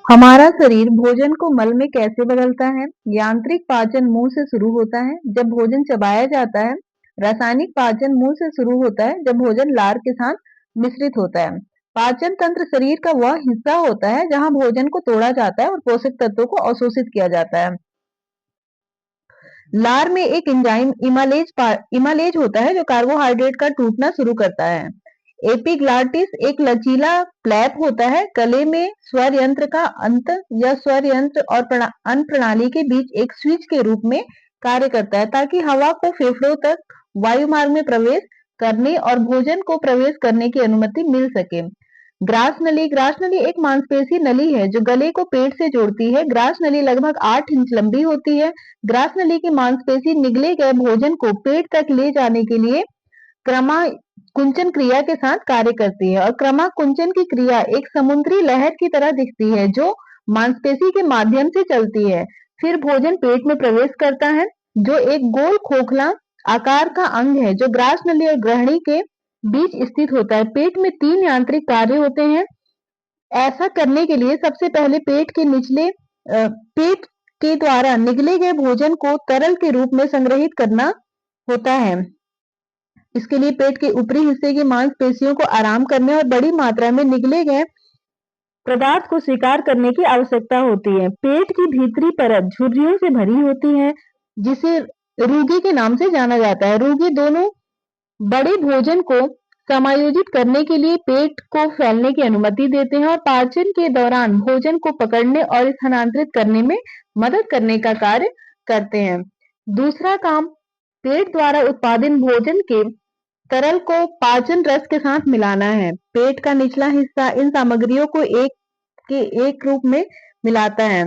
हमारा शरीर भोजन को मल में कैसे बदलता है? यांत्रिक पाचन मुंह से शुरू होता है जब भोजन चबाया जाता है। रासायनिक पाचन मुंह से शुरू होता है जब भोजन लार के साथ मिश्रित होता है। पाचन तंत्र शरीर का वह हिस्सा होता है जहां भोजन को तोड़ा जाता है और पोषक तत्वों को अवशोषित किया जाता है। लार में एक एंजाइम इमालेज होता है जो कार्बोहाइड्रेट का टूटना शुरू करता है। एपिग्लाटिस एक लचीला फ्लैप होता है, गले में स्वर यंत्र का अंत या स्वर यंत्र और अन्न प्रणाली के बीच एक स्विच के रूप में कार्य करता है ताकि हवा को फेफड़ों तक वायु मार्ग में प्रवेश करने और भोजन को प्रवेश करने की अनुमति मिल सके। ग्रास नली एक मांसपेशी नली है जो गले को पेट से जोड़ती है। ग्रास नली लगभग 8 इंच लंबी होती है। ग्रास नली की मांसपेशी निगले गए भोजन को पेट तक ले जाने के लिए क्रमाकुंचन क्रिया के साथ कार्य करती है और क्रमाकुंचन की क्रिया एक समुद्री लहर की तरह दिखती है जो मांसपेशी के माध्यम से चलती है। फिर भोजन पेट में प्रवेश करता है जो एक गोल खोखला आकार का अंग है जो ग्रास नली और ग्रहणी के बीच स्थित होता है। पेट में 3 यांत्रिक कार्य होते हैं। ऐसा करने के लिए सबसे पहले पेट के द्वारा निगले गए भोजन को तरल के रूप में संग्रहित करना होता है। इसके लिए पेट के ऊपरी हिस्से की मांसपेशियों को आराम करने और बड़ी मात्रा में निगले गए पदार्थ को स्वीकार करने की आवश्यकता होती है। पेट की भीतरी परत झुर्रियों से भरी होती है जिसे रूगी के नाम से जाना जाता है। रूगी दोनों बड़े भोजन को समायोजित करने के लिए पेट को फैलने की अनुमति देते हैं और पाचन के दौरान भोजन को पकड़ने और स्थानांतरित करने में मदद करने का कार्य करते हैं। दूसरा काम पेट द्वारा उत्पादित भोजन के तरल को पाचन रस के साथ मिलाना है। पेट का निचला हिस्सा इन सामग्रियों को एक रूप में मिलाता है।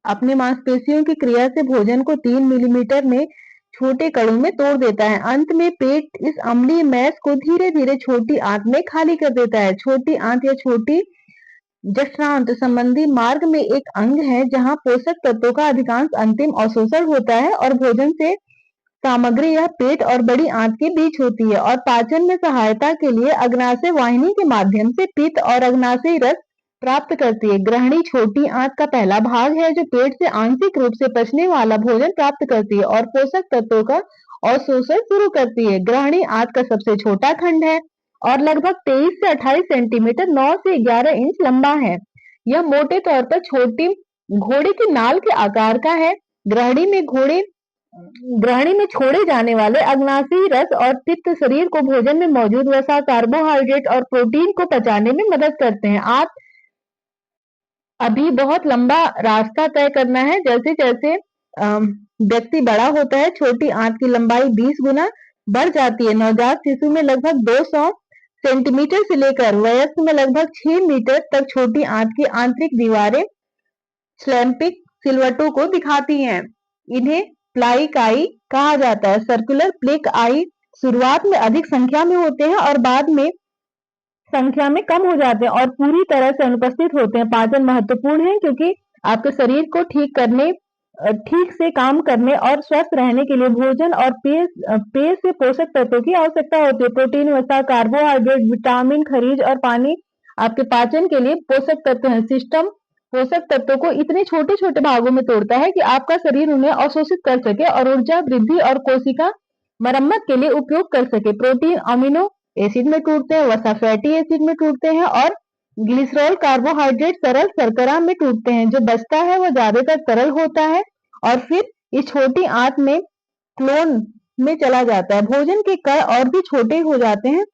अपने मांसपेशियों की क्रिया से भोजन को 3 मिलीमीटर में छोटे कणों में तोड़ देता है। अंत में पेट इस अम्लीय मैस को धीरे धीरे छोटी आंत में खाली कर देता है। छोटी आंत या छोटी जठरांत संबंधी मार्ग में एक अंग है जहां पोषक तत्वों का अधिकांश अंतिम अवशोषण होता है और भोजन से सामग्री यह पेट और बड़ी आंत के बीच होती है और पाचन में सहायता के लिए अग्नाशय वाहिनी के माध्यम से पित्त और अग्नाशयी रस प्राप्त करती है। ग्रहणी छोटी आंत का पहला भाग है जो पेट से आंशिक रूप से पचने वाला भोजन प्राप्त करती है और पोषक तत्वों का अवशोषण शुरू करती है। ग्रहणी आंत का सबसे छोटा खंड है और लगभग 23 से 28 सेंटीमीटर 9 से 11 इंच लंबा है। यह मोटे तौर पर छोटी घोड़े की नाल के आकार का है। ग्रहणी में छोड़े जाने वाले अग्नाशयी रस और पित्त शरीर को भोजन में मौजूद वसा, कार्बोहाइड्रेट और प्रोटीन को पचाने में मदद करते हैं। आप अभी बहुत लंबा रास्ता तय करना है। जैसे-जैसे व्यक्ति बड़ा होता है, छोटी आंत की लंबाई 20 गुना बढ़ जाती है। नवजात शिशु में लगभग 200 सेंटीमीटर से लेकर वयस्क में लगभग 6 मीटर तक छोटी आंत की आंतरिक दीवारें स्लैम्पिक सिलवटों को दिखाती हैं। इन्हें प्लाइक आई कहा जाता है। सर्कुलर प्लेक आई शुरुआत में अधिक संख्या में होते हैं और बाद में संख्या में कम हो जाते हैं और पूरी तरह से अनुपस्थित होते हैं। पाचन महत्वपूर्ण है क्योंकि आपके शरीर को ठीक से काम करने और स्वस्थ रहने के लिए भोजन और पेय से पोषक तत्वों की आवश्यकता होती है। प्रोटीन, वसा, कार्बोहाइड्रेट, विटामिन, खनिज और पानी आपके पाचन के लिए पोषक तत्व हैं। सिस्टम पोषक तत्वों को इतने छोटे-छोटे भागों में तोड़ता है कि आपका शरीर उन्हें अवशोषित कर सके और ऊर्जा वृद्धि और कोशिका मरम्मत के लिए उपयोग कर सके। प्रोटीन अमीनो एसिड में टूटते हैं, वसा फैटी एसिड में टूटते हैं और ग्लिसरॉल कार्बोहाइड्रेट तरल शर्करा में टूटते हैं। जो बचता है वह ज्यादातर तरल होता है और फिर इस छोटी आंत में क्लोन में चला जाता है। भोजन के कण और भी छोटे हो जाते हैं